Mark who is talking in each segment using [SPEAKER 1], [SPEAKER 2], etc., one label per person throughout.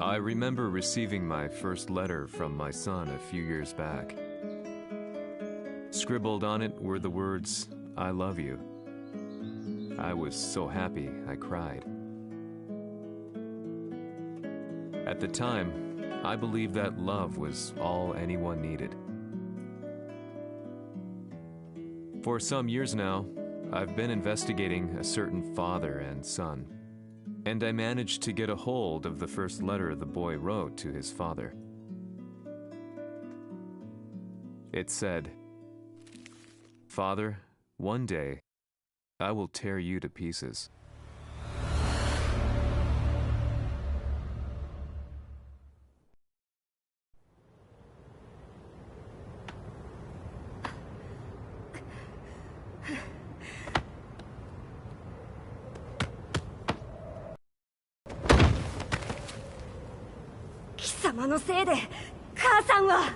[SPEAKER 1] I remember receiving my first letter from my son a few years back. Scribbled on it were the words, "I love you." I was so happy I cried. At the time, I believed that love was all anyone needed. For some years now, I've been investigating a certain father and son, and I managed to get a hold of the first letter the boy wrote to his father. It said, "Father, one day, I will tear you to pieces."
[SPEAKER 2] 貴様のせいで母さんは。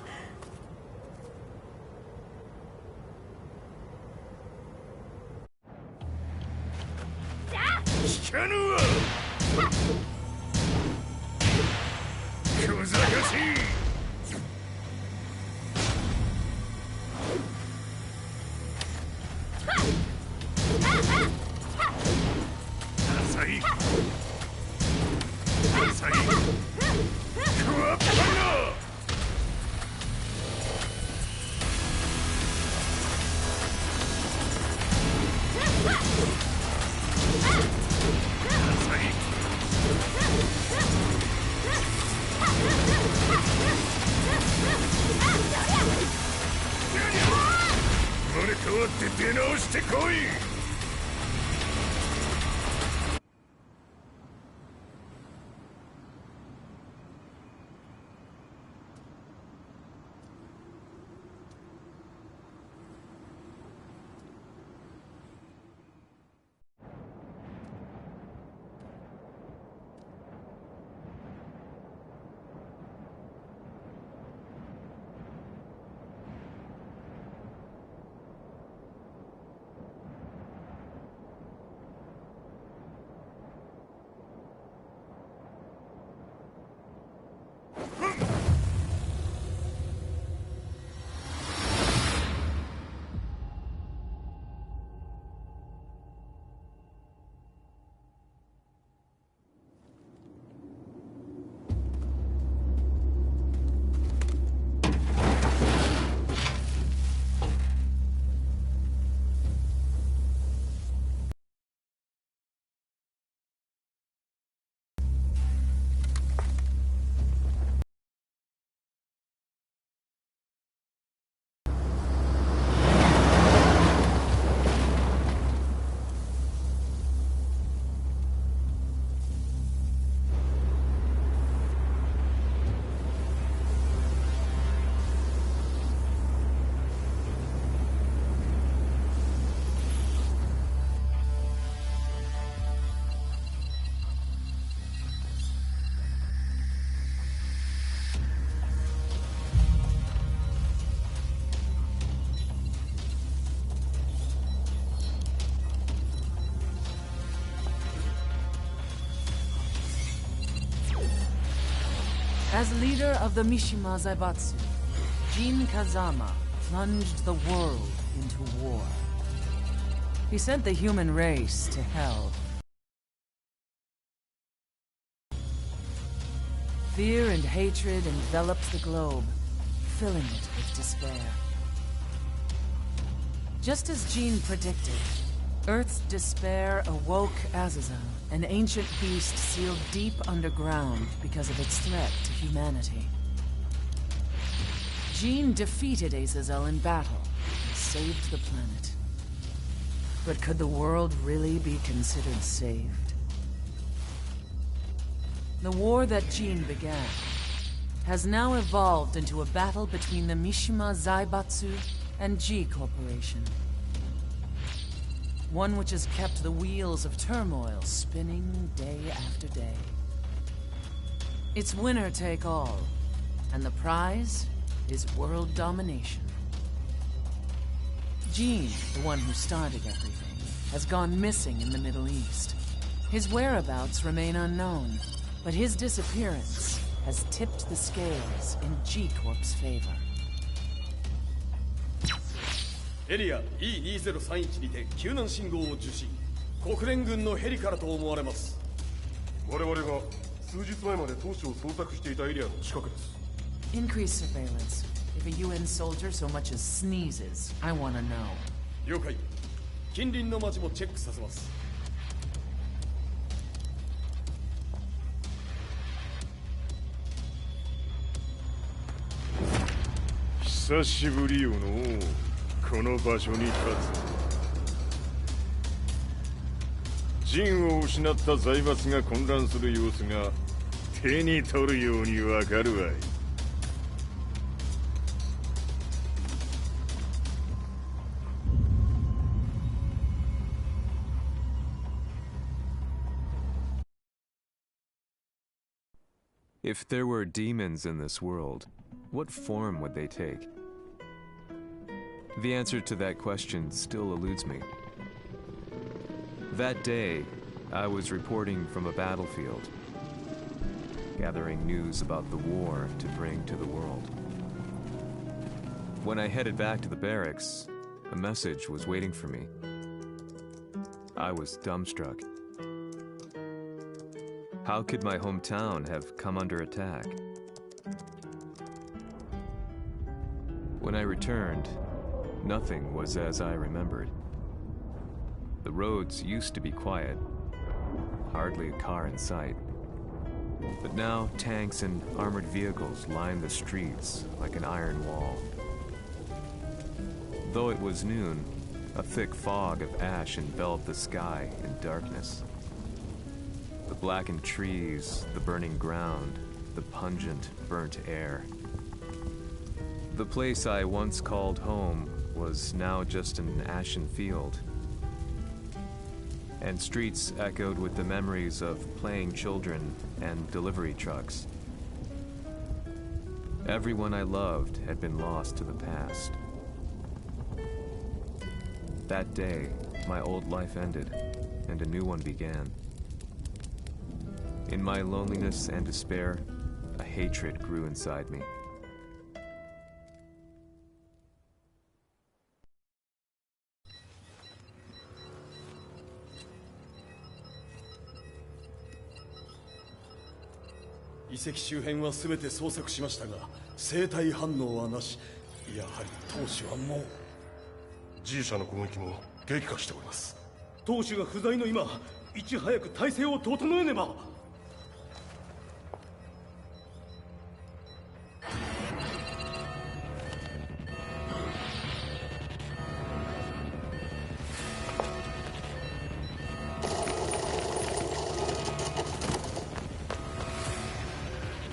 [SPEAKER 3] 聞かぬわ。小賢しい。浅い。浅い。クワッパが。生まれ変わって出直してこい。
[SPEAKER 4] As leader of the Mishima Zaibatsu, Jin Kazama plunged the world into war. He sent the human race to hell. Fear and hatred enveloped the globe, filling it with despair. Just as Jin predicted, Earth's despair awoke Azazel, an ancient beast sealed deep underground because of its threat to humanity. Jin defeated Azazel in battle and saved the planet. But could the world really be considered saved? The war that Jin began has now evolved into a battle between the Mishima Zaibatsu and G Corporation. One which has kept the wheels of turmoil spinning day after day. It's winner take all, and the prize is world domination. Jin, the one who started everything, has gone missing in the Middle East. His whereabouts remain unknown, But his disappearance has tipped the scales in G-Corp's favor.
[SPEAKER 5] エリア E2031 にて救難信号を受信。国連軍のヘリからと思われます。
[SPEAKER 3] 我々が数日前まで当初を捜索していたエリアの近くです。
[SPEAKER 4] Increase surveillance. If a UN soldier so much as sneezes, I want to know.
[SPEAKER 5] 了解。近隣の町もチェックさせます。
[SPEAKER 3] 久しぶりよのこの場所に立つ。陣を失った財閥が混乱する様子が手に取るようにわかるわい。
[SPEAKER 1] If there were demons in this world, what form would they take? The answer to that question still eludes me. That day, I was reporting from a battlefield, gathering news about the war to bring to the world. When I headed back to the barracks, a message was waiting for me. I was dumbstruck. How could my hometown have come under attack? When I returned, nothing was as I remembered. The roads used to be quiet, hardly a car in sight. But now tanks and armored vehicles line the streets like an iron wall. Though it was noon, a thick fog of ash enveloped the sky in darkness. The blackened trees, the burning ground, the pungent, burnt air. The place I once called home was now just an ashen field. And streets echoed with the memories of playing children and delivery trucks. Everyone I loved had been lost to the past. That day, my old life ended, and a new one began. In my loneliness and despair, a hatred grew inside me.
[SPEAKER 5] The 遺跡周辺は全て捜索しましたが、生体反応はなし。やはり当主はもう。
[SPEAKER 3] G 社の攻撃も激化しております。
[SPEAKER 5] 当主が不在の今、いち早く体制を整えねば。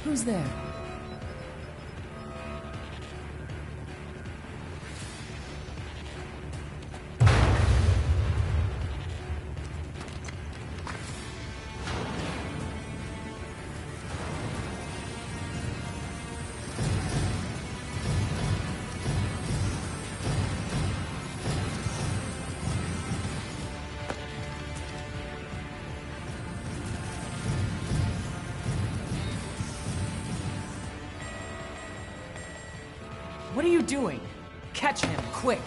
[SPEAKER 4] Who's there? What are you doing? Catch him, quick!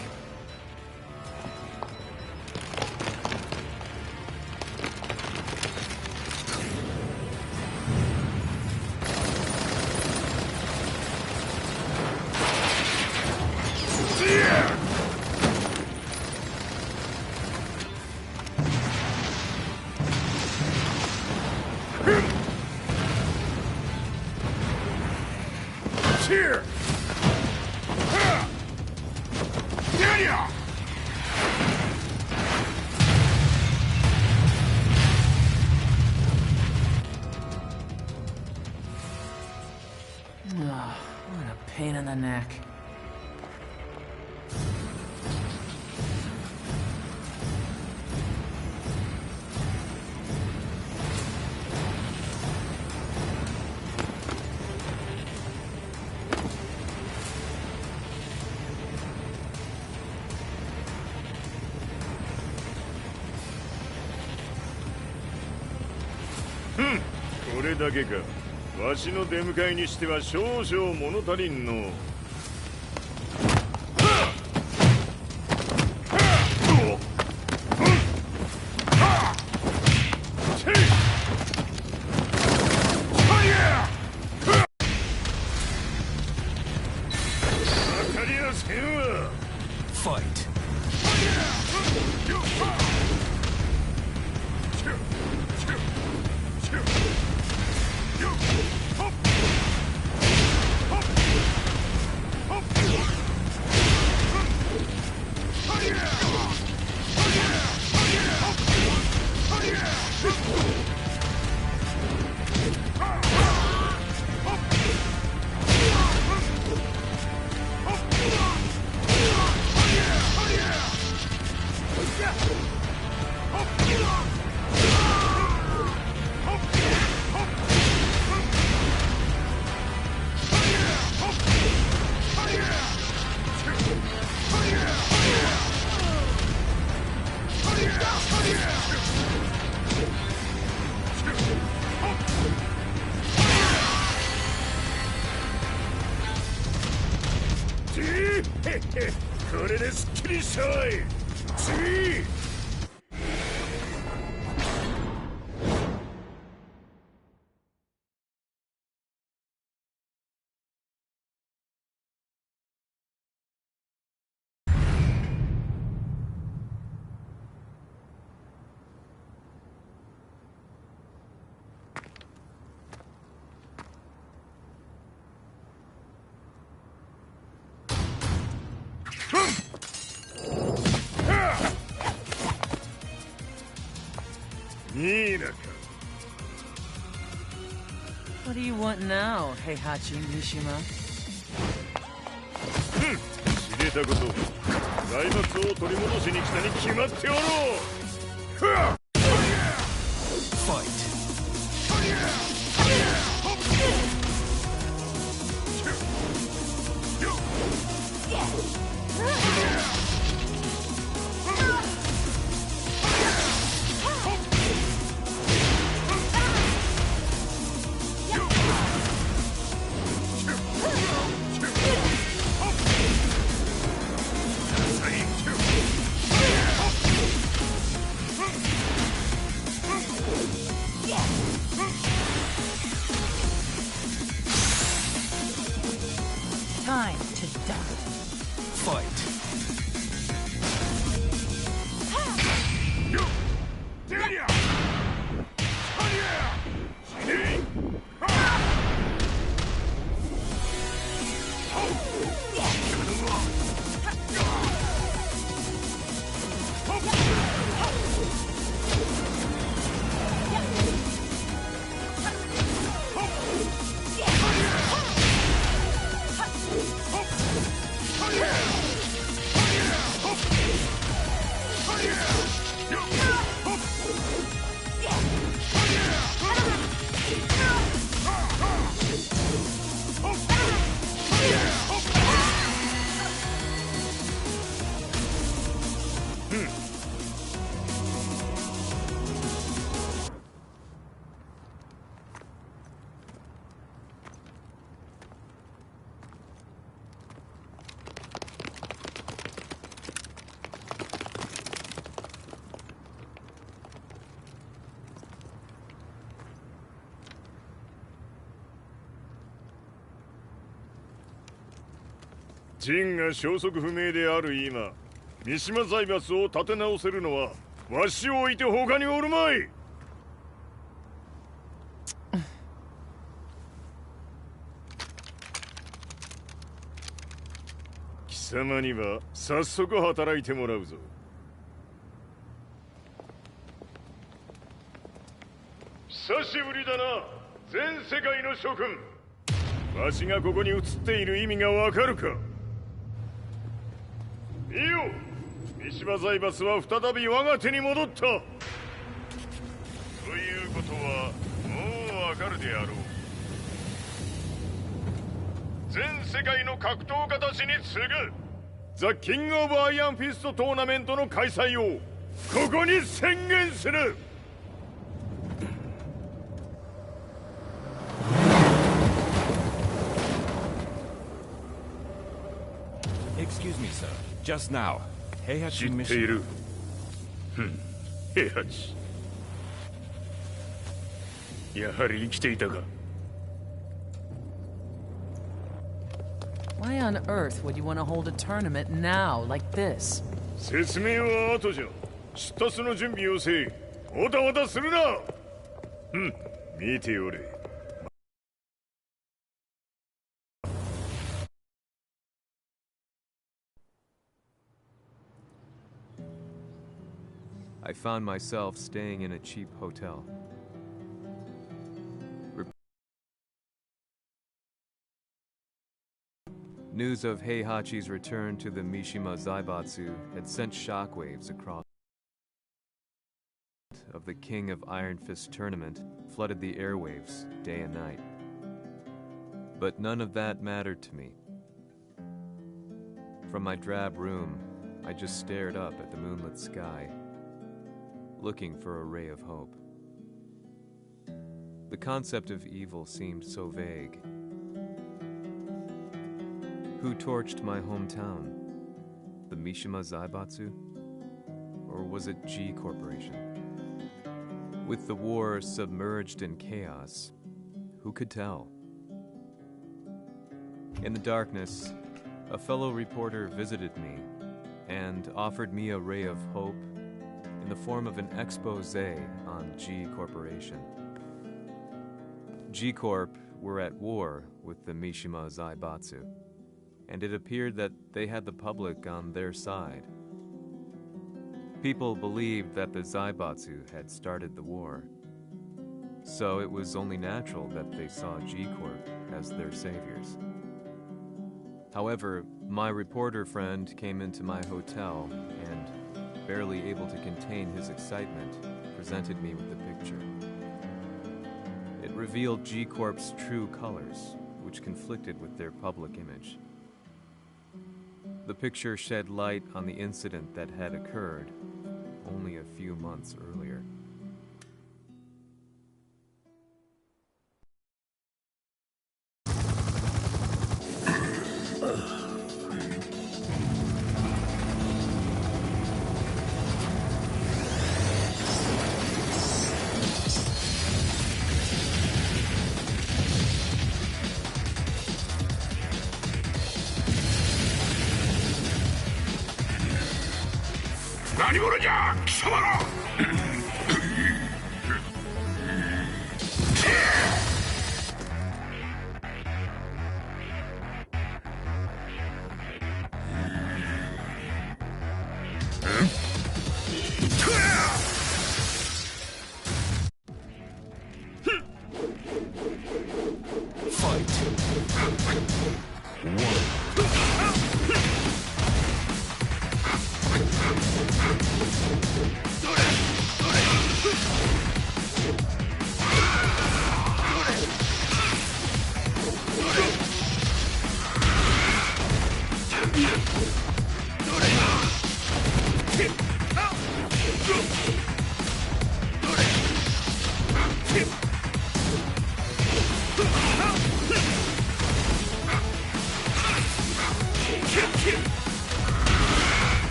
[SPEAKER 3] Here!
[SPEAKER 4] Oh, what a pain in the neck.
[SPEAKER 3] れだけか。わしの出迎えにしては少々物足りんの。これですっきりしたわい。次。
[SPEAKER 4] What do you want now, Heihachi Mishima?
[SPEAKER 3] 知れたこと。財閥を取り戻しに来たに決まっておろう。
[SPEAKER 1] Fight.
[SPEAKER 2] Time to die.
[SPEAKER 1] Fight.
[SPEAKER 3] 陣が消息不明である今、三島財閥を立て直せるのはわしを置いて他におるまい。貴様には早速働いてもらうぞ。久しぶりだな、全世界の諸君。わしがここに映っている意味がわかるか。見よ、三島財閥は再び我が手に戻った。ということはもうわかるであろう。全世界の格闘家たちに次ぐザ・キング・オブ・アイアンフィストトーナメントの開催をここに宣言する。
[SPEAKER 6] Excuse me, sir. Just now, Heihachi
[SPEAKER 3] 知ってい
[SPEAKER 6] mission.
[SPEAKER 3] る。平八。やはり生きていたか。
[SPEAKER 4] Why on earth would you want to hold a tournament now, like this?
[SPEAKER 3] 説明は後じゃ。出立の準備をせい。おたわたするな。見ておれ。
[SPEAKER 1] I found myself staying in a cheap hotel. News of Heihachi's return to the Mishima Zaibatsu had sent shockwaves across. Of the King of Iron Fist tournament flooded the airwaves day and night. But none of that mattered to me. From my drab room, I just stared up at the moonlit sky, looking for a ray of hope. The concept of evil seemed so vague. Who torched my hometown? The Mishima Zaibatsu? Or was it G Corporation? With the war submerged in chaos, who could tell? In the darkness, a fellow reporter visited me and offered me a ray of hope in the form of an expose on G Corporation. G Corp were at war with the Mishima Zaibatsu, and it appeared that they had the public on their side. People believed that the Zaibatsu had started the war, so it was only natural that they saw G Corp as their saviors. However, my reporter friend came into my hotel and, barely able to contain his excitement, presented me with the picture. It revealed G Corp's true colors, which conflicted with their public image. The picture shed light on the incident that had occurred only a few months earlier.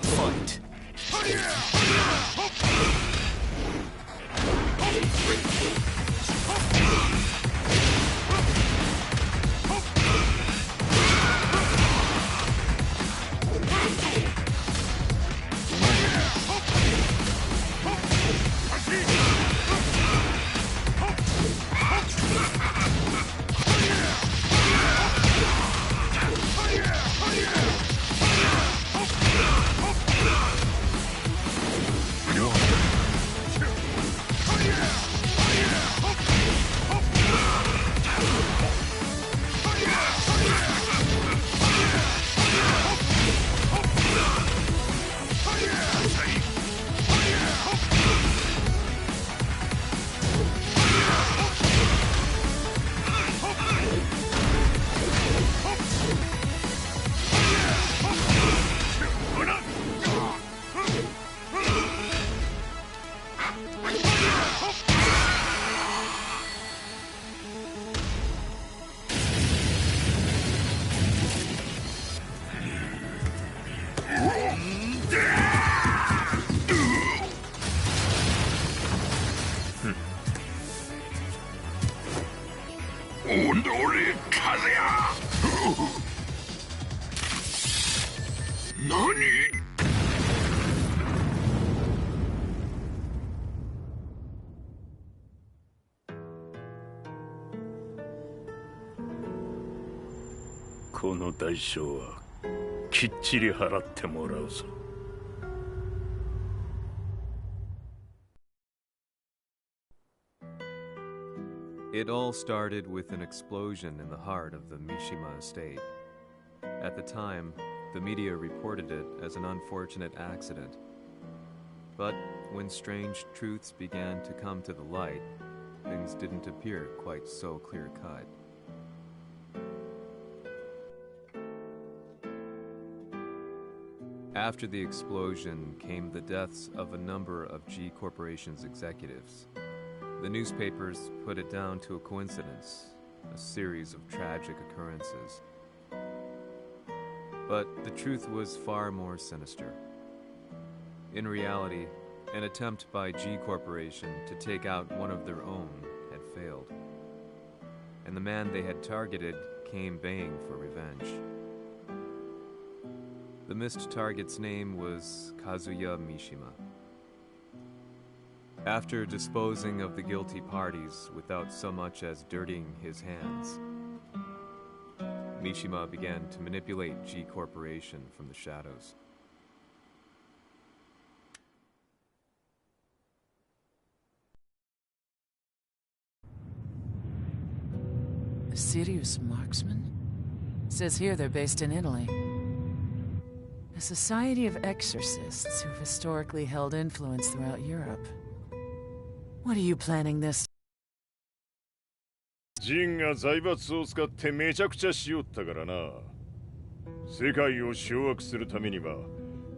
[SPEAKER 1] Fight.
[SPEAKER 3] この代償はきっちり払ってもらうぞ。
[SPEAKER 1] It all started with an explosion in the heart of the Mishima estate. At the time, the media reported it as an unfortunate accident. But when strange truths began to come to the light, things didn't appear quite so clear-cut. After the explosion came the deaths of a number of G Corporation's executives. The newspapers put it down to a coincidence, a series of tragic occurrences. But the truth was far more sinister. In reality, an attempt by G Corporation to take out one of their own had failed. And the man they had targeted came baying for revenge. The missed target's name was Kazuya Mishima. After disposing of the guilty parties without so much as dirtying his hands, Mishima began to manipulate G Corporation from the shadows.
[SPEAKER 4] A serious marksman? Says here they're based in Italy. A society of exorcists who've historically held influence throughout Europe. What are you planning this?
[SPEAKER 3] ジンが財閥を使ってめちゃくちゃしよったからな。世界を掌握するためには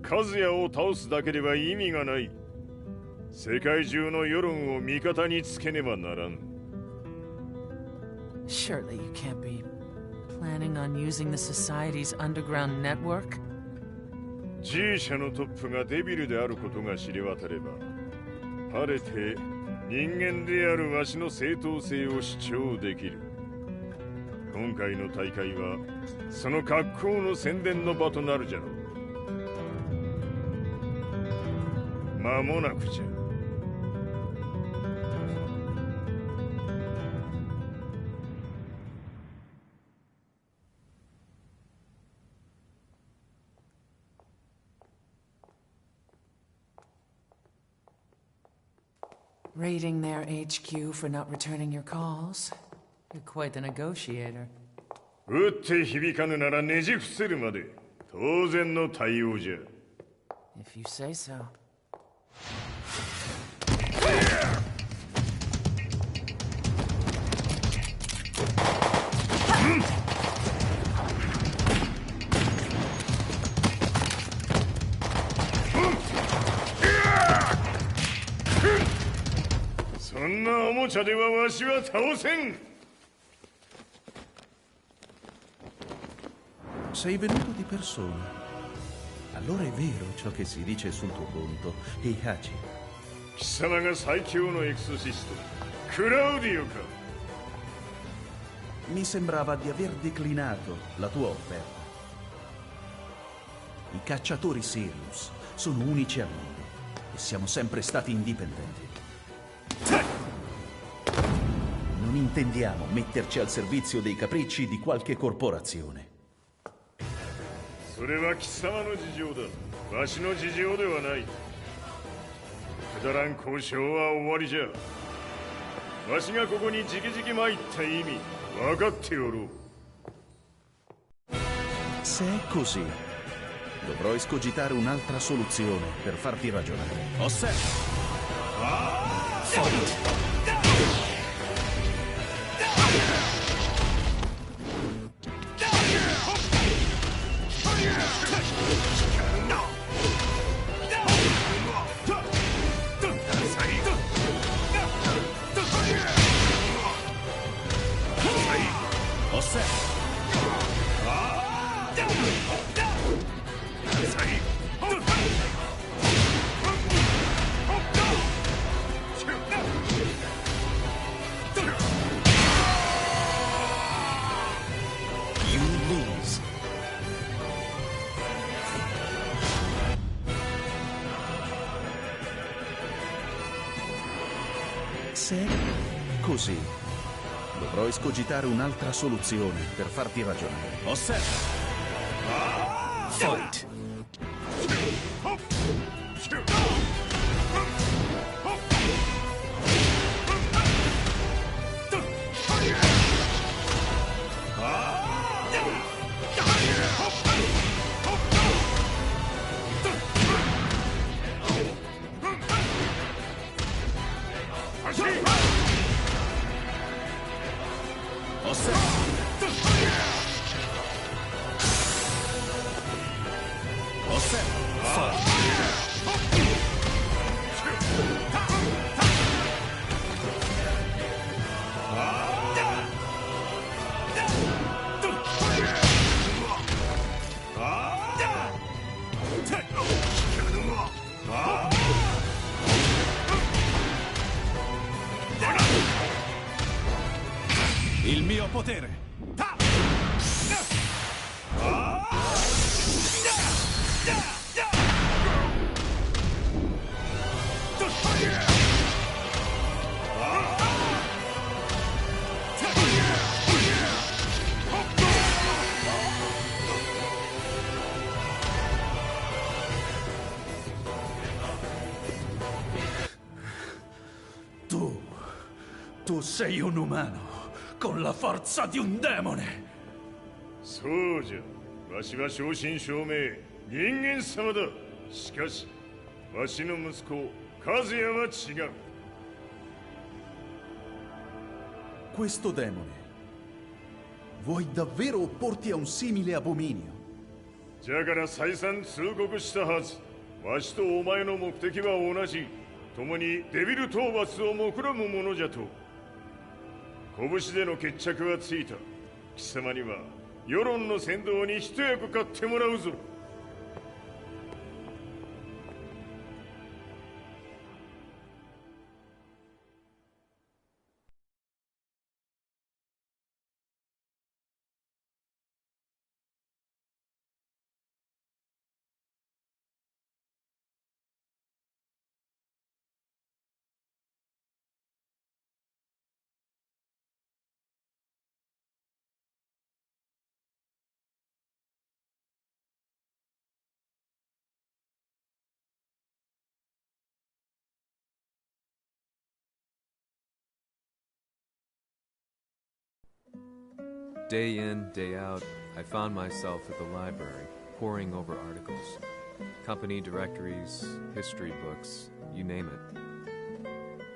[SPEAKER 3] カズヤを倒すだけでは意味がない。世界中の世論を味方につけねばならん。
[SPEAKER 4] Surely you can't be planning on using the society's underground network?
[SPEAKER 3] G 社のトップがデビルであることが知れ渡れば、晴れて人間であるわしの正当性を主張できる。今回の大会はその格好の宣伝の場となるじゃろう。間もなくじゃ。
[SPEAKER 4] Raiding their HQ for not returning your calls. You're quite the negotiator.
[SPEAKER 3] 打って響かぬならねじ伏せるまで当然の対応じゃ。
[SPEAKER 4] If you say so.
[SPEAKER 3] そんなおもちゃではわしは倒せん。
[SPEAKER 7] Sei venuto di persona. Allora è vero ciò che si dice sul tuo conto, Heihachi.
[SPEAKER 3] 貴様が最強のエクソシスト、クラウディオか。
[SPEAKER 7] Mi sembrava di aver declinato la tua offerta. I cacciatori Sirius sono unici al mondo e siamo sempre stati indipendenti. Non intendiamo metterci al servizio dei capricci di qualche corporazione.
[SPEAKER 3] それは貴様の事情だ。わしの事情ではない。くだらん交渉は終わりじゃ。わしがここに直々参った意味分かっておろう。
[SPEAKER 7] Se è così, dovrò escogitare un'altra soluzione per farti ragionare. Osserva! serio? Così dovrò escogitare un'altra soluzione per farti ragionare. Osserva!
[SPEAKER 1] Fight!
[SPEAKER 7] Il mio potere! Tu sei un umano con la forza di un demone.
[SPEAKER 3] そうじゃ。わしは正真正銘人間様だ。しかしわしの息子和也は違う。
[SPEAKER 7] Questo demone vuoi davvero opporti a un simile abominio?
[SPEAKER 3] じゃから再三通告したはず。わしとお前の目的は同じ。共にデビル討伐を目論むものじゃと。拳での決着はついた。貴様には世論の先導に一役買ってもらうぞ。
[SPEAKER 1] Day in, day out, I found myself at the library, poring over articles. Company directories, history books, you name it.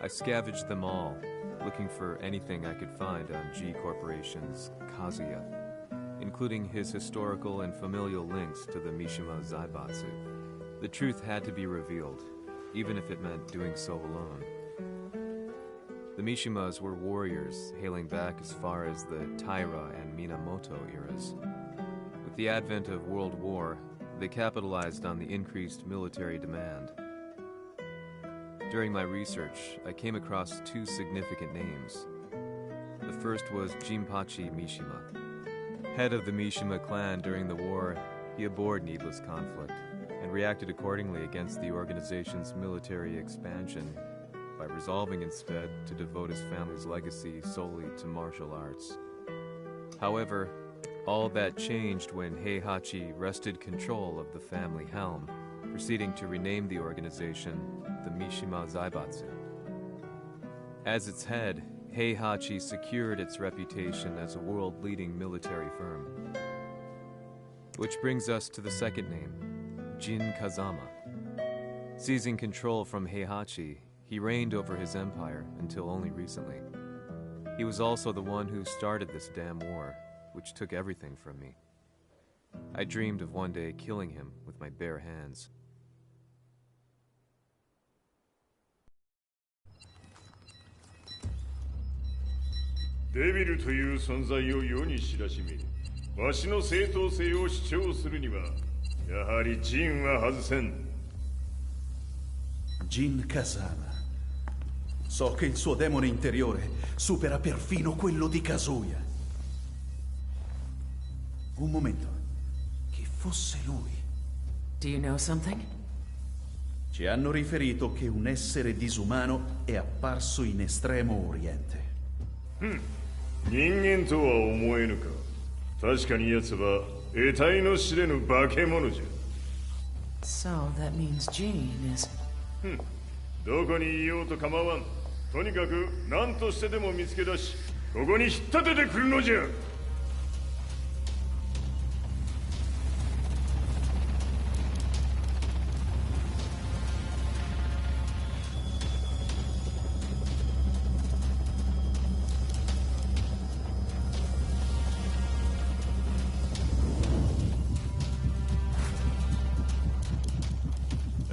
[SPEAKER 1] I scavenged them all, looking for anything I could find on G Corporation's Kazuya, including his historical and familial links to the Mishima Zaibatsu. The truth had to be revealed, even if it meant doing so alone. The Mishimas were warriors hailing back as far as the Taira and Minamoto eras. With the advent of World War, they capitalized on the increased military demand. During my research, I came across two significant names. The first was Jinpachi Mishima. Head of the Mishima clan during the war, he abhorred needless conflict and reacted accordingly against the organization's military expansion by resolving instead to devote his family's legacy solely to martial arts. However, all that changed when Heihachi wrested control of the family helm, proceeding to rename the organization the Mishima Zaibatsu. As its head, Heihachi secured its reputation as a world-leading military firm. Which brings us to the second name, Jin Kazama. Seizing control from Heihachi, he reigned over his empire until only recently. He was also the one who started this damn war, which took everything from me. I dreamed of one day killing him with my bare hands.
[SPEAKER 3] Devil という存在を世に知らしめ、わしの正当性を主張するには、やはりジンは外せん。
[SPEAKER 7] Jin Kazama. So che il suo demone interiore supera perfino quello di Kazuya. Un momento. Chi fosse lui?
[SPEAKER 4] Do you know something?
[SPEAKER 7] Ci hanno riferito che un essere disumano è apparso in Estremo Oriente.
[SPEAKER 3] 人間とは思えぬか。確かに奴は得体の知れぬ化け物じゃ。
[SPEAKER 4] So that means Jean is...
[SPEAKER 3] どこにいようと構わん。とにかく何としてでも見つけ出し、ここに引っ立ててくるのじゃ。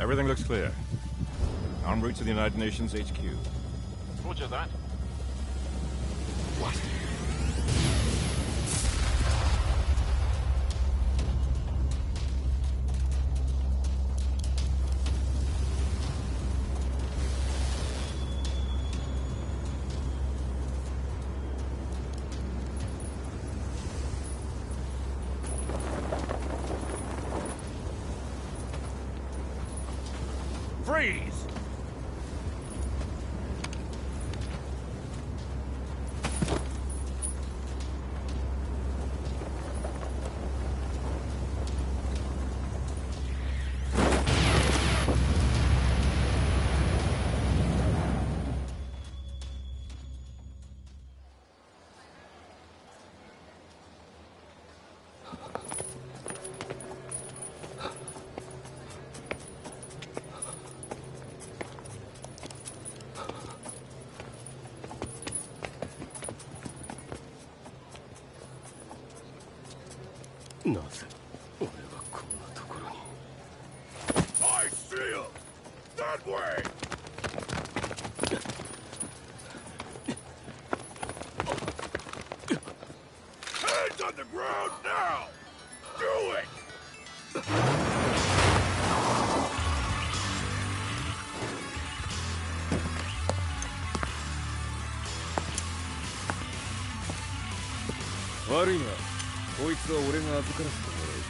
[SPEAKER 6] Everything looks clear. En route to the United Nations HQ.
[SPEAKER 8] Roger that.
[SPEAKER 6] What?
[SPEAKER 8] Freeze! I see him! That way! Hands on the ground now! Do it!
[SPEAKER 5] Worry not. こいつは俺が預からせてもらう。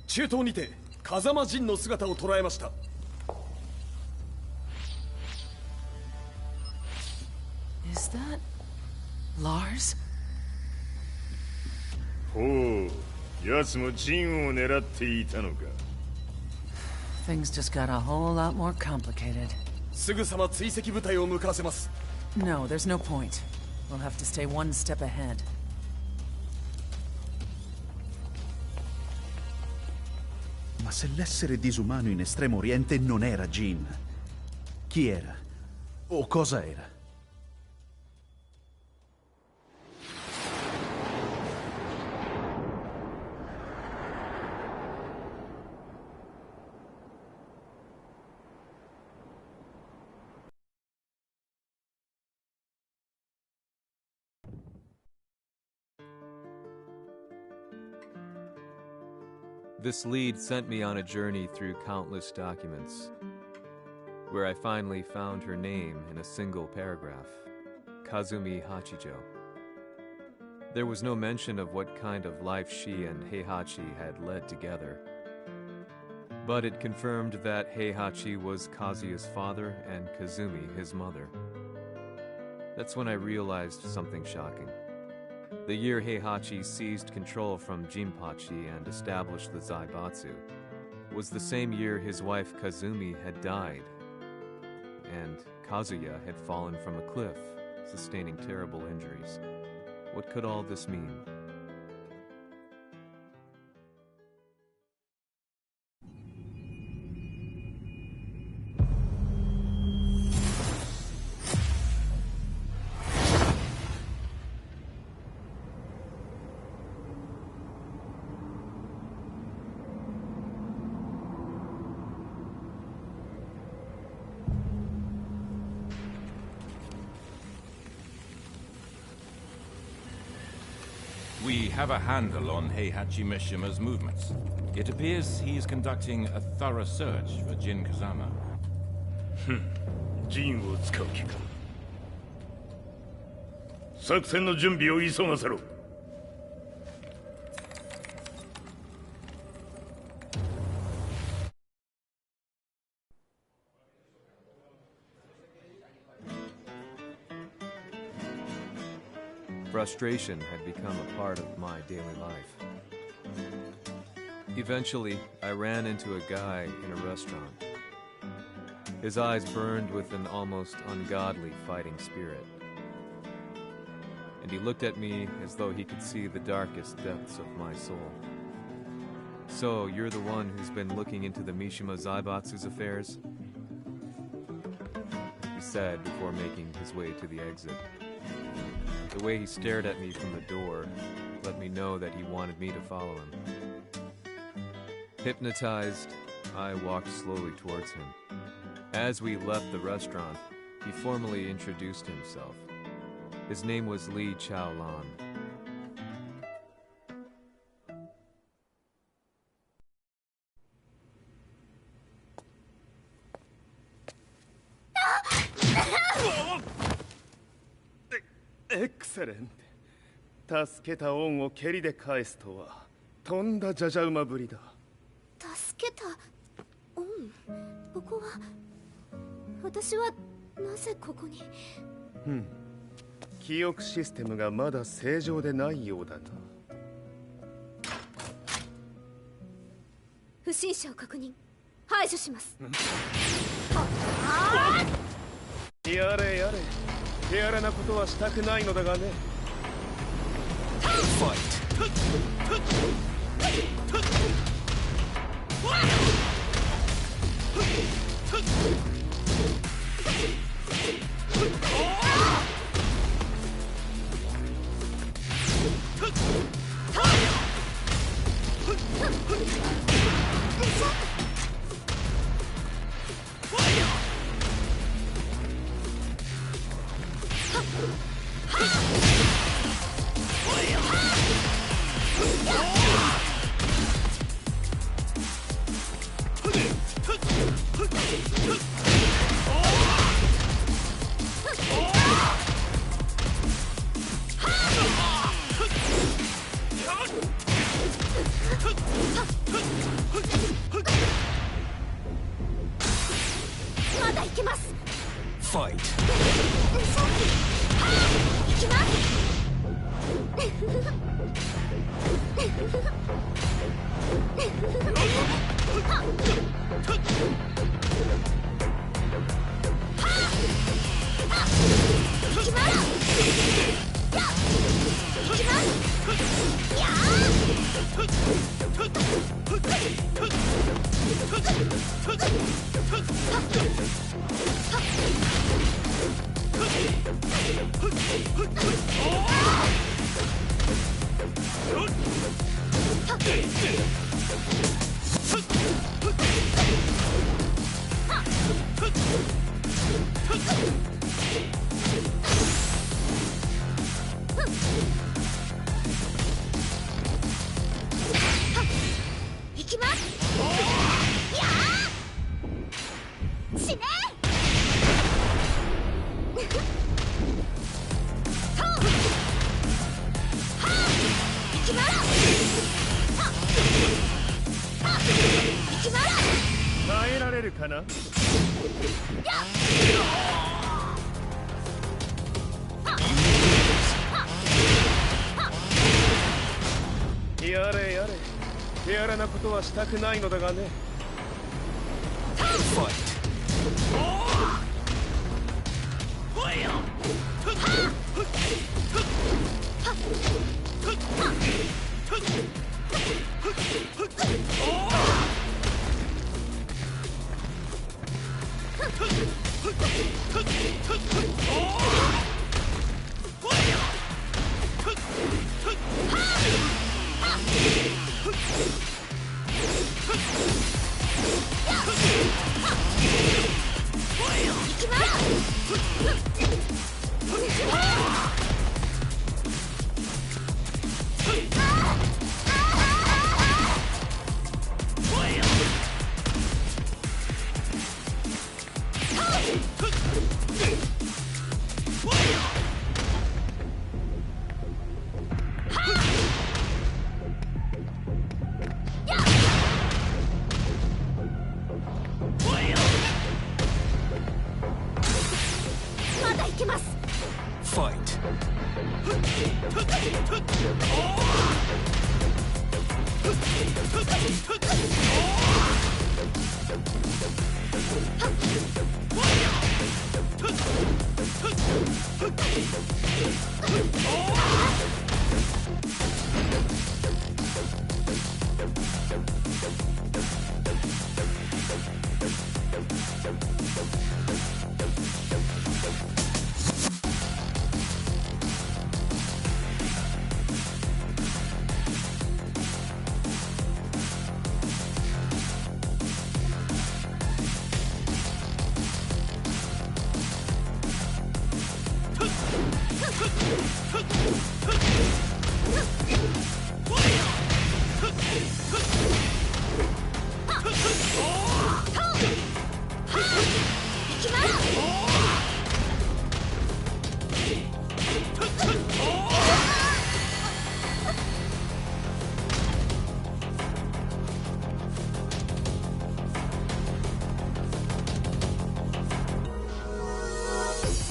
[SPEAKER 5] 中東にて風間陣の姿を捉えました。
[SPEAKER 4] Is that... Lars?
[SPEAKER 3] ほう、奴も陣を狙っていたのか。
[SPEAKER 4] Things just got a whole lot more complicated.
[SPEAKER 5] すぐさま追跡部隊を向かわせます。
[SPEAKER 4] No, there's no point. We'll have to stay one step ahead.
[SPEAKER 7] Ma se l'essere disumano in Estremo Oriente non era Jin, chi era? O cosa era?
[SPEAKER 1] This lead sent me on a journey through countless documents, where I finally found her name in a single paragraph, Kazumi Hachijo. There was no mention of what kind of life she and Heihachi had led together, but it confirmed that Heihachi was Kazuya's father and Kazumi his mother. That's when I realized something shocking. The year Heihachi seized control from Jinpachi and established the Zaibatsu was the same year his wife Kazumi had died, and Kazuya had fallen from a cliff, sustaining terrible injuries. What could all this mean?
[SPEAKER 6] We have a handle on Heihachi Mishima's movements. It appears he's conducting a thorough search for Jin Kazama.
[SPEAKER 3] ジンを使う気か。作戦の準備を急がせろ。
[SPEAKER 1] Frustration had become a part of my daily life. Eventually, I ran into a guy in a restaurant. His eyes burned with an almost ungodly fighting spirit. And he looked at me as though he could see the darkest depths of my soul. "So, you're the one who's been looking into the Mishima Zaibatsu's affairs?" he said before making his way to the exit. The way he stared at me from the door let me know that he wanted me to follow him. Hypnotized, I walked slowly towards him. As we left the restaurant, he formally introduced himself. His name was Li Chaolan.
[SPEAKER 3] Excellent. 助けた恩を蹴りで返すとはとんだじゃじゃ馬ぶりだ。
[SPEAKER 9] 助けた恩？ここは私はなぜここに？
[SPEAKER 3] 記憶システムがまだ正常でないようだな。
[SPEAKER 9] 不審者を確認。排除します。
[SPEAKER 3] やれやれ。手荒なことはしたくないのだがね。
[SPEAKER 9] まだ行けます。
[SPEAKER 7] Fight!
[SPEAKER 9] 行きます。行きます。行きます。やー死ね行きまら行きまら
[SPEAKER 3] 耐えられるかな。やれやれ、手荒なことはしたくないのだがね。
[SPEAKER 9] まだ行けます。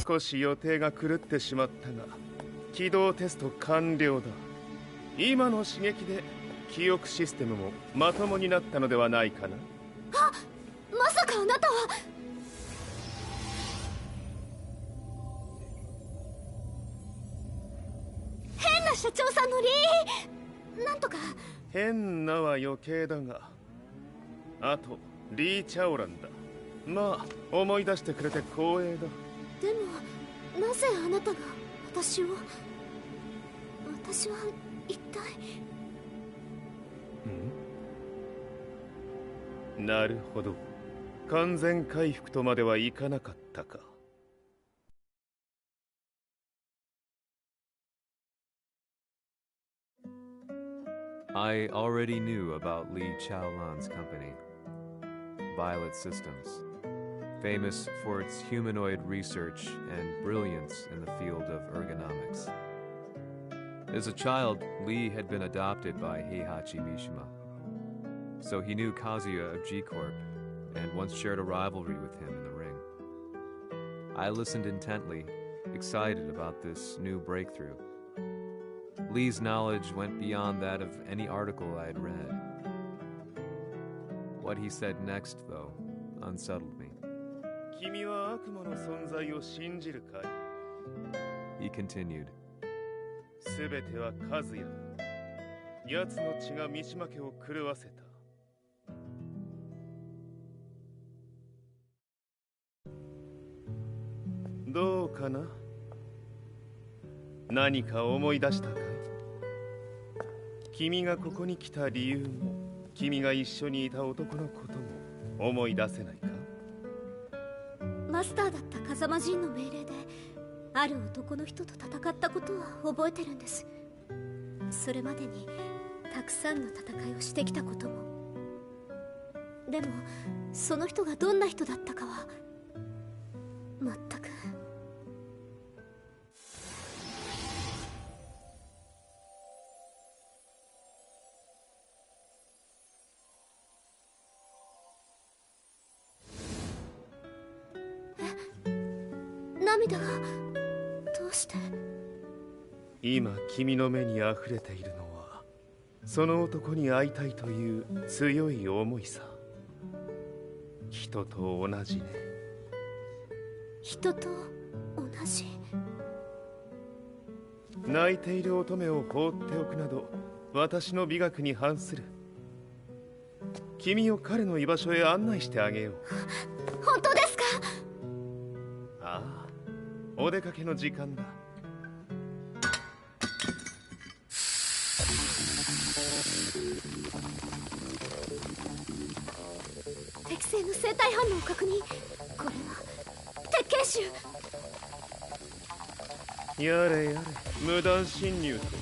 [SPEAKER 3] 少し予定が狂ってしまったが、起動テスト完了だ。今の刺激で記憶システムもまともになったのではないかな。
[SPEAKER 9] あ、まさかあなたは。変な社長さんのなんとか。
[SPEAKER 3] 変なは余計だが、あとリー・チャオランだ。まあ思い出してくれて光栄だ。
[SPEAKER 9] でもなぜあなたが私は一体。
[SPEAKER 3] なるほど、完全回復とまではいかなかったか。
[SPEAKER 1] I already knew about Li Chaolan's company, Violet Systems, famous for its humanoid research and brilliance in the field of ergonomics. As a child, Li had been adopted by Heihachi Mishima, so he knew Kazuya of G-Corp and once shared a rivalry with him in the ring. I listened intently, excited about this new breakthrough. Lee's knowledge went beyond that of any article I had read. What he said next, though, unsettled me. He continued.
[SPEAKER 3] 全ては和也だ。奴の血が三島家を狂わせた。どうかな？何か思い出したかい？君がここに来た理由も、君が一緒にいた男のことも思い出せないか？
[SPEAKER 9] マスターだった風間陣の命令である男の人と戦ったことは覚えてるんです。それまでにたくさんの戦いをしてきたことも。でもその人がどんな人だったかは全く。涙がどうして？
[SPEAKER 3] 今君の目に溢れているのはその男に会いたいという強い思いさ。人と同じね。
[SPEAKER 9] 人と同じ？
[SPEAKER 3] 泣いている乙女を放っておくなど私の美学に反する。君を彼の居場所へ案内してあげよう。
[SPEAKER 9] 本当ですか？
[SPEAKER 3] ああ、お出かけの時間だ。
[SPEAKER 9] 適正の生体反応を確認。これは鉄拳臭。
[SPEAKER 3] やれやれ、無断侵入とは。